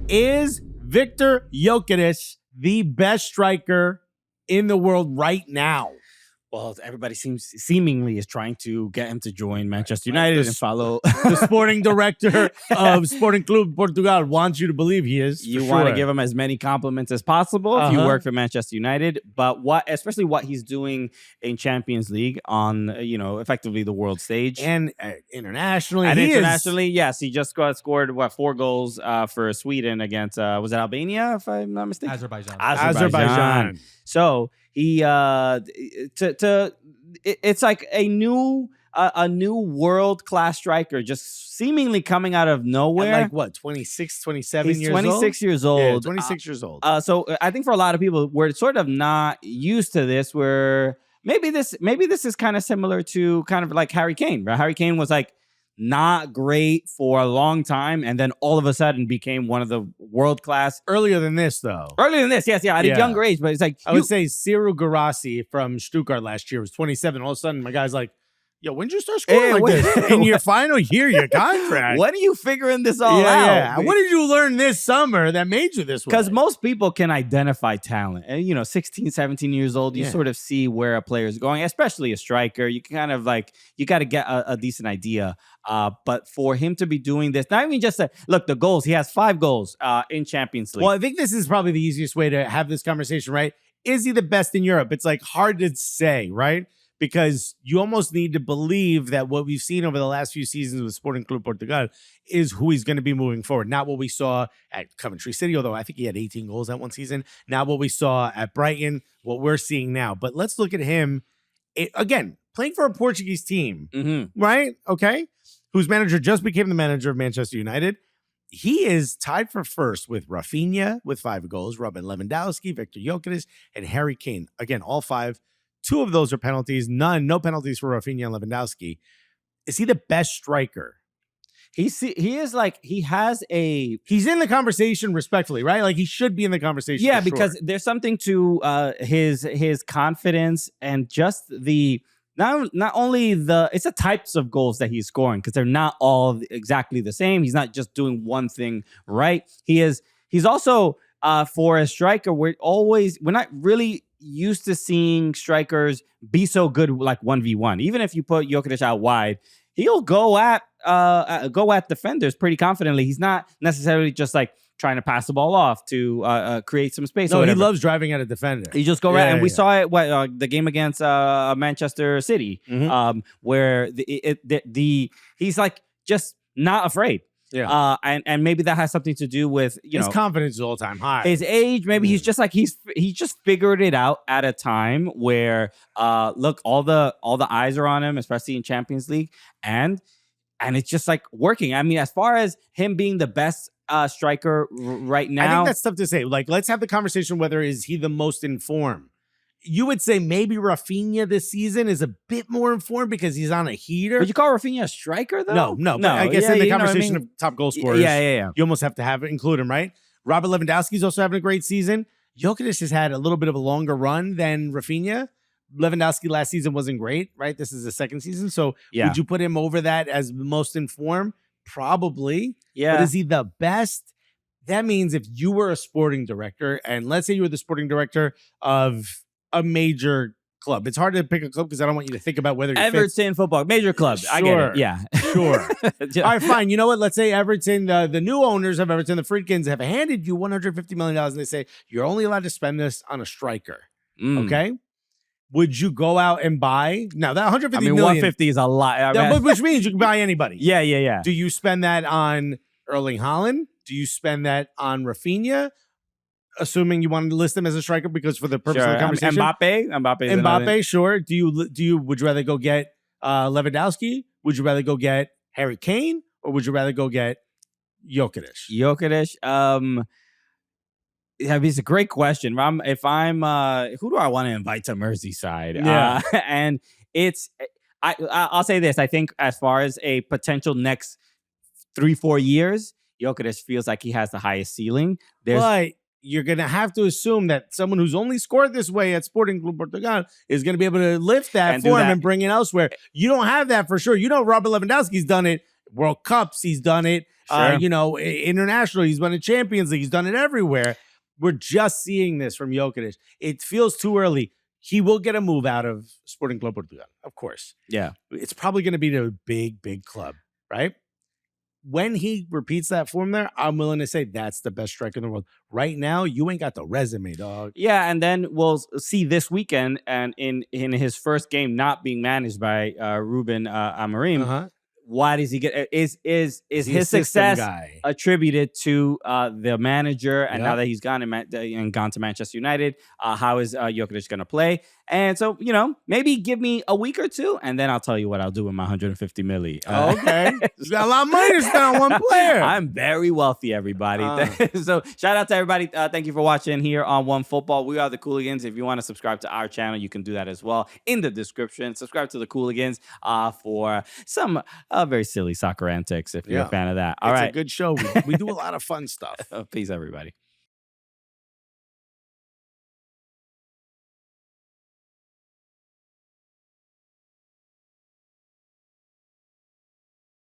Is Viktor Gyökeres the best striker in the world right now? Well, everybody seemingly is trying to get him to join Manchester United and follow the sporting director of Sporting Club Portugal wants you to believe he is. You want to give him as many compliments as possible if you work for Manchester United, but especially what he's doing in Champions League on effectively the world stage and internationally. Yes, he just scored 4 goals for Sweden against was it Albania if I'm not mistaken? Azerbaijan. So he it's like a new world-class striker just seemingly coming out of nowhere. At like what, 26, 27 He's years 26 years old. Yeah, 26 years old. So I think for a lot of people, we're sort of not used to this, where maybe this is kind of similar to kind of like Harry Kane, right? Harry Kane was like not great for a long time, and then all of a sudden became one of the world-class. Earlier than this, though. Yes, at a younger age, but it's like I would say Cyril Guerreros from Stuttgart last year was 27. All of a sudden, my guy's like, yo, when did you start scoring this? In your final year, your contract. When are you figuring this all out? Yeah. What did you learn this summer that made you this way? Because most people can identify talent. And, 16, 17 years old, you sort of see where a player is going, especially a striker. You can kind of you got to get a decent idea. But for him to be doing this, not even just look, the goals, he has 5 goals in Champions League. Well, I think this is probably the easiest way to have this conversation, right? Is he the best in Europe? It's like hard to say, right? Because you almost need to believe that what we've seen over the last few seasons with Sporting Club Portugal is who he's going to be moving forward. Not what we saw at Coventry City, although I think he had 18 goals that one season. Not what we saw at Brighton, what we're seeing now. But let's look at him, again, playing for a Portuguese team, right? Okay? Whose manager just became the manager of Manchester United. He is tied for first with Rafinha with 5 goals, Robin Lewandowski, Viktor Gyökeres, and Harry Kane. Again, all 5. 2 of those are penalties. No penalties for Rafinha and Lewandowski. Is he the best striker? He's in the conversation respectfully, right? Like he should be in the conversation. Yeah, because there's something to his confidence and just the not only it's the types of goals that he's scoring, because they're not all exactly the same. He's not just doing one thing right. He's also for a striker, we're not really used to seeing strikers be so good like 1v1. Even if you put Gyökeres out wide, he'll go at defenders pretty confidently. He's not necessarily just like trying to pass the ball off to create some space. No, he loves driving at a defender. He just go right, and we saw it the game against Manchester City, where he's like just not afraid. Yeah, and maybe that has something to do with his confidence is all time high. His age, maybe he's just like he just figured it out at a time where look, all the eyes are on him, especially in Champions League, and it's just like working. I mean, as far as him being the best striker right now, I think that's tough to say. Like, let's have the conversation whether is he the most informed. You would say maybe Rafinha this season is a bit more informed because he's on a heater. Would you call Rafinha a striker, though? No. But I guess in the conversation of top goal scorers, yeah. You almost have to include him, right? Robert Lewandowski's also having a great season. Gyökeres has had a little bit of a longer run than Rafinha. Lewandowski last season wasn't great, right? This is the second season. So would you put him over that as the most informed? Probably. Yeah. But is he the best? That means if you were a sporting director, and let's say you were the sporting director of a major club. It's hard to pick a club because I don't want you to think about whether Everton football, major club. Sure. I get it. Yeah. Sure. All right, fine. You know what? Let's say Everton, the new owners of Everton, the Friedkins, have handed you $150 million and they say, you're only allowed to spend this on a striker. Okay? Would you go out and buy? Now, that $150 million. 150 is a lot. Which means you can buy anybody. Yeah. Do you spend that on Erling Haaland? Do you spend that on Rafinha? Assuming you wanted to list him as a striker because for the purpose of the conversation. Mbappe, sure. Would you rather go get Lewandowski? Would you rather go get Harry Kane? Or would you rather go get Gyökeres? It's a great question. If I'm who do I want to invite to Merseyside? Yeah. And I'll say this. I think as far as a potential next 3-4 years, Gyökeres feels like he has the highest ceiling. But you're going to have to assume that someone who's only scored this way at Sporting Club Portugal is going to be able to lift that form and bring it elsewhere. You don't have that for sure. You know, Robert Lewandowski's done it World Cups, he's done it. Sure. International, he's won a Champions League. He's done it everywhere. We're just seeing this from Gyökeres. It feels too early. He will get a move out of Sporting Club Portugal, of course. Yeah. It's probably going to be to a big, big club, right? When he repeats that form there, I'm willing to say that's the best striker in the world. Right now, you ain't got the resume, dog. Yeah, and then we'll see this weekend, and in his first game not being managed by Ruben Amorim, why does he get is his success attributed to the manager? And now that he's gone and gone to Manchester United, how is Gyökeres going to play? And so, maybe give me a week or two, and then I'll tell you what I'll do with my 150 milli. Okay. You got a lot of money to spend on one player. I'm very wealthy, everybody. So shout out to everybody. Thank you for watching here on OneFootball. We are the Cooligans. If you want to subscribe to our channel, you can do that as well in the description. Subscribe to the Cooligans for some very silly soccer antics if you're a fan of that. All right. It's a good show. We do a lot of fun stuff. Peace, everybody.